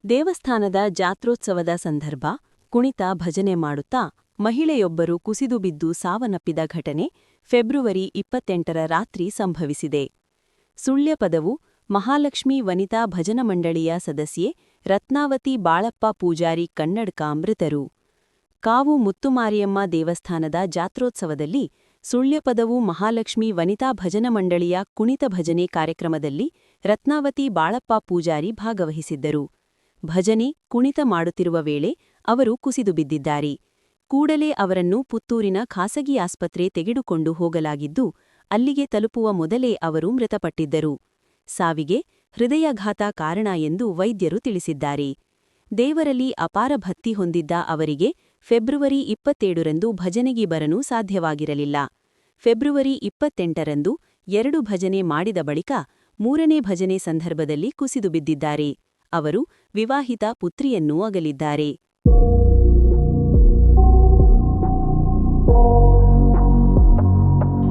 ದೇವಸ್ಥಾನದ ಜಾತ್ರೋತ್ಸವದ ಸಂದರ್ಭ ಕುಣಿತ ಭಜನೆ ಮಾಡುತ್ತಾ ಮಹಿಳೆಯೊಬ್ಬರು ಕುಸಿದು ಬಿದ್ದು ಸಾವನ್ನಪ್ಪಿದ ಘಟನೆ ಫೆಬ್ರುವರಿ 28ರ ರಾತ್ರಿ ಸಂಭವಿಸಿದೆ. ಸುಳ್ಯಪದವು ಮಹಾಲಕ್ಷ್ಮೀ ವನಿತಾ ಭಜನ ಮಂಡಳಿಯ ಸದಸ್ಯೆ ರತ್ನಾವತಿ ಬಾಳಪ್ಪ ಪೂಜಾರಿ ಕನ್ನಡ್ಕ ಮೃತರು. ಕಾವು ಮುತ್ತುಮಾರಿಯಮ್ಮ ದೇವಸ್ಥಾನದ ಜಾತ್ರೋತ್ಸವದಲ್ಲಿ ಸುಳ್ಯಪದವು ಮಹಾಲಕ್ಷ್ಮೀ ವನಿತಾ ಭಜನ ಮಂಡಳಿಯ ಕುಣಿತ ಭಜನೆ ಕಾರ್ಯಕ್ರಮದಲ್ಲಿ ರತ್ನಾವತಿ ಬಾಳಪ್ಪ ಪೂಜಾರಿ ಭಾಗವಹಿಸಿದ್ದರು. ಭಜನೆ ಕುಣಿತ ಮಾಡುತ್ತಿರುವ ವೇಳೆ ಅವರು ಕುಸಿದು ಬಿದ್ದಿದ್ದಾರೆ. ಕೂಡಲೇ ಅವರನ್ನು ಪುತ್ತೂರಿನ ಖಾಸಗಿ ಆಸ್ಪತ್ರೆ ತೆಗೆದುಕೊಂಡು ಹೋಗಲಾಗಿದ್ದು, ಅಲ್ಲಿಗೆ ತಲುಪುವ ಮೊದಲೇ ಅವರು ಮೃತಪಟ್ಟಿದ್ದರು. ಸಾವಿಗೆ ಹೃದಯಾಘಾತ ಕಾರಣ ಎಂದು ವೈದ್ಯರು ತಿಳಿಸಿದ್ದಾರೆ. ದೇವರಲ್ಲಿ ಅಪಾರ ಭಕ್ತಿ ಹೊಂದಿದ್ದ ಅವರಿಗೆ ಫೆಬ್ರುವರಿ 27ರಂದು ಭಜನೆಗೆ ಬರಲು ಸಾಧ್ಯವಾಗಿರಲಿಲ್ಲ. ಫೆಬ್ರುವರಿ 28ರಂದು 2 ಭಜನೆ ಮಾಡಿದ ಬಳಿಕ 3ನೇ ಭಜನೆ ಸಂದರ್ಭದಲ್ಲಿ ಕುಸಿದು ಬಿದ್ದಿದ್ದಾರೆ. ಅವರು ವಿವಾಹಿತ ಪುತ್ರಿಯನ್ನೂ ಅಗಲಿದ್ದಾರೆ.